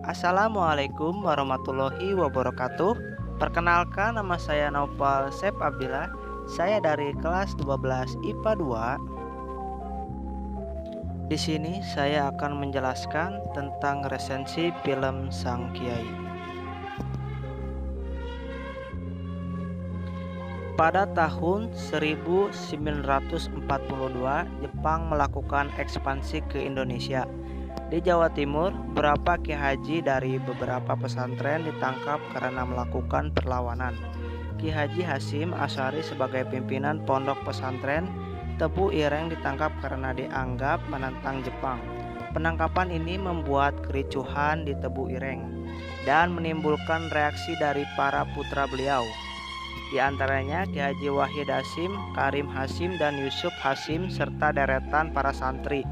Assalamualaikum warahmatullahi wabarakatuh. Perkenalkan, nama saya Naufal Sep Abdillah. Saya dari kelas 12 IPA 2. Di sini saya akan menjelaskan tentang resensi film Sang Kiai. Pada tahun 1942, Jepang melakukan ekspansi ke Indonesia. Di Jawa Timur, beberapa kiai haji dari beberapa pesantren ditangkap karena melakukan perlawanan. Ki Haji Hasyim Asy'ari sebagai pimpinan pondok pesantren Tebu Ireng ditangkap karena dianggap menentang Jepang. Penangkapan ini membuat kericuhan di Tebu Ireng dan menimbulkan reaksi dari para putra beliau. Di antaranya Ki Haji Wahid Hasyim, Karim Hasyim, dan Yusuf Hasyim serta deretan para santri.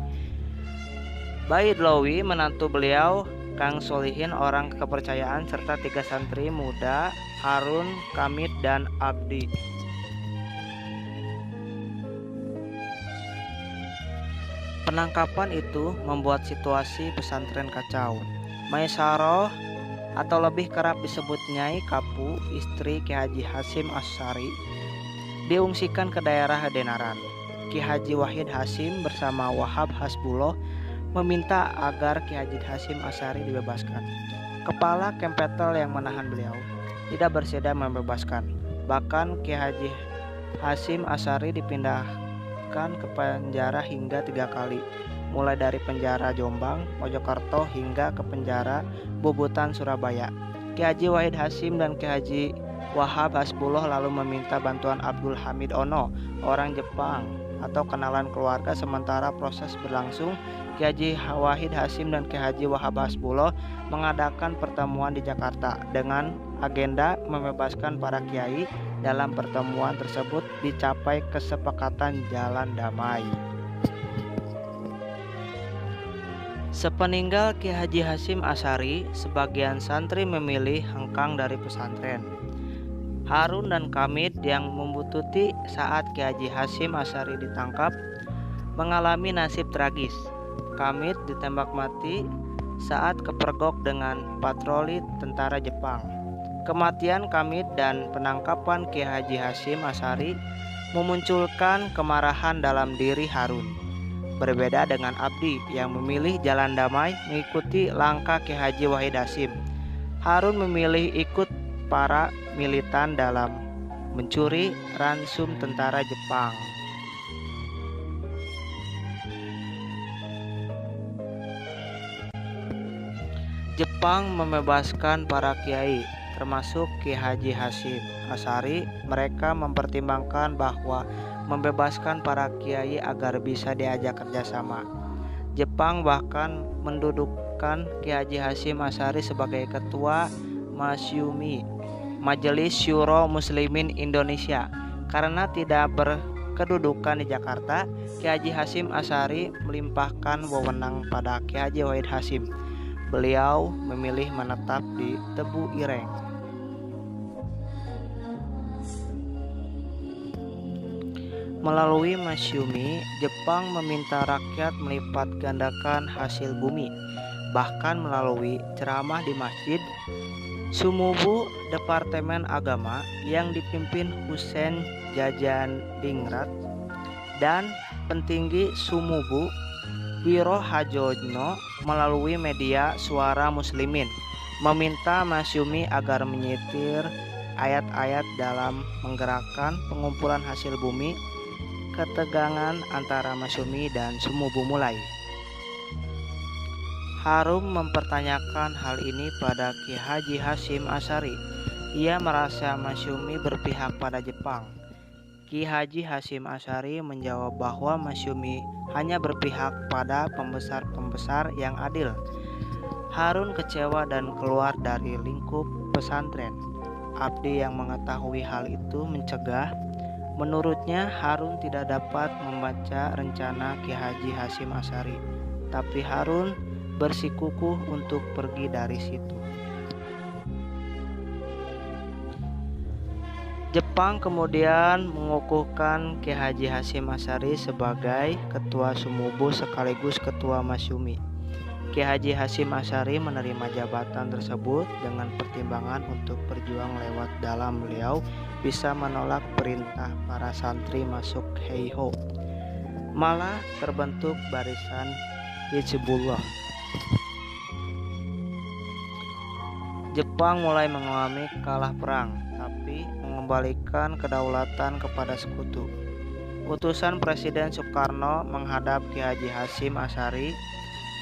Baidlawi, menantu beliau, Kang Solihin, orang kepercayaan, serta 3 santri muda, Harun, Kamid, dan Abdi. Penangkapan itu membuat situasi pesantren kacau. Maisaroh, atau lebih kerap disebut Nyai Kapu, istri Ki Haji Hasyim Asy'ari, diungsikan ke daerah Denaran. Ki Haji Wahid Hasyim bersama Wahab Hasbullah meminta agar Ki Haji Hasyim Asy'ari dibebaskan. Kepala Kempetel yang menahan beliau tidak bersedia membebaskan. Bahkan Ki Haji Hasyim Asy'ari dipindahkan ke penjara hingga 3 kali, mulai dari penjara Jombang, Mojokerto hingga ke penjara Bubutan, Surabaya. Ki Haji Wahid Hasyim dan Ki Haji Wahab Hasbullah lalu meminta bantuan Abdul Hamid Ono, orang Jepang atau kenalan keluarga. Sementara proses berlangsung, Ki Haji Wahid Hasyim dan Ki Haji Wahab Hasbullah mengadakan pertemuan di Jakarta dengan agenda membebaskan para kiai. Dalam pertemuan tersebut dicapai kesepakatan jalan damai. Sepeninggal Ki Haji Hasyim Asy'ari, sebagian santri memilih hengkang dari pesantren. Harun dan Kamid yang membututi saat Ki Haji Hasyim Asy'ari ditangkap mengalami nasib tragis. Kamid ditembak mati saat kepergok dengan patroli tentara Jepang. Kematian Kamid dan penangkapan Ki Haji Hasyim Asy'ari memunculkan kemarahan dalam diri Harun. Berbeda dengan Abdi yang memilih jalan damai mengikuti langkah Ki Haji Wahid Hasyim, Harun memilih ikut para militan dalam mencuri ransum tentara Jepang. Jepang membebaskan para kiai, termasuk Ki Haji Hasyim Asy'ari. Mereka mempertimbangkan bahwa membebaskan para kiai agar bisa diajak kerjasama. Jepang bahkan mendudukkan Ki Haji Hasyim Asy'ari sebagai ketua Masyumi, Majelis Syuro Muslimin Indonesia. Karena tidak berkedudukan di Jakarta, Ki Haji Hasyim Asy'ari melimpahkan wewenang pada Ki Haji Wahid Hasyim. Beliau memilih menetap di Tebu Ireng. Melalui Masyumi, Jepang meminta rakyat melipat gandakan hasil bumi. Bahkan melalui ceramah di Masjid Sumubu Departemen Agama yang dipimpin Husein Jajandingrat dan pentinggi Sumubu Wiro Hadjono, melalui media Suara Muslimin meminta Masyumi agar menyitir ayat-ayat dalam menggerakkan pengumpulan hasil bumi. Ketegangan antara Masyumi dan Sumubu mulai. Harun mempertanyakan hal ini pada Ki Haji Hasyim Asy'ari. Ia merasa Masyumi berpihak pada Jepang. Ki Haji Hasyim Asy'ari menjawab bahwa Masyumi hanya berpihak pada pembesar-pembesar yang adil. Harun kecewa dan keluar dari lingkup pesantren. Abdi yang mengetahui hal itu mencegah. Menurutnya Harun tidak dapat membaca rencana Ki Haji Hasyim Asy'ari, tapi Harun bersikukuh untuk pergi dari situ. Jepang kemudian mengukuhkan Ki Haji Hasyim Asy'ari sebagai ketua Sumubu sekaligus ketua Masyumi. Kiai Haji Hasyim Asy'ari menerima jabatan tersebut dengan pertimbangan untuk berjuang lewat dalam beliau bisa menolak perintah para santri masuk Heiho. Malah terbentuk barisan Hizbullah. Jepang mulai mengalami kalah perang, tapi mengembalikan kedaulatan kepada sekutu. Utusan Presiden Soekarno menghadap Kiai Haji Hasyim Asy'ari.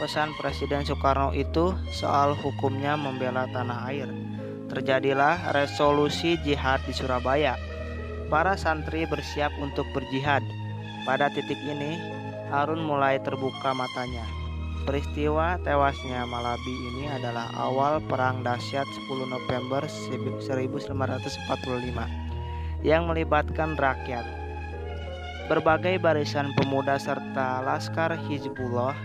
Pesan Presiden Soekarno itu soal hukumnya membela tanah air. Terjadilah resolusi jihad di Surabaya. Para santri bersiap untuk berjihad. Pada titik ini, Harun mulai terbuka matanya. Peristiwa tewasnya Malabi ini adalah awal perang dahsyat 10 November 1545 yang melibatkan rakyat. Berbagai barisan pemuda serta laskar Hizbullah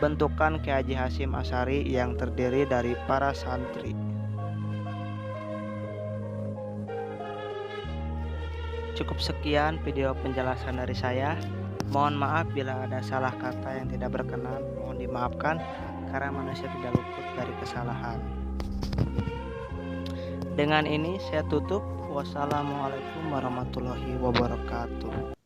bentukan Kiai Haji Hasyim Asy'ari yang terdiri dari para santri. Cukup sekian video penjelasan dari saya. Mohon maaf bila ada salah kata yang tidak berkenan. Mohon dimaafkan karena manusia tidak luput dari kesalahan. Dengan ini saya tutup. Wassalamualaikum warahmatullahi wabarakatuh.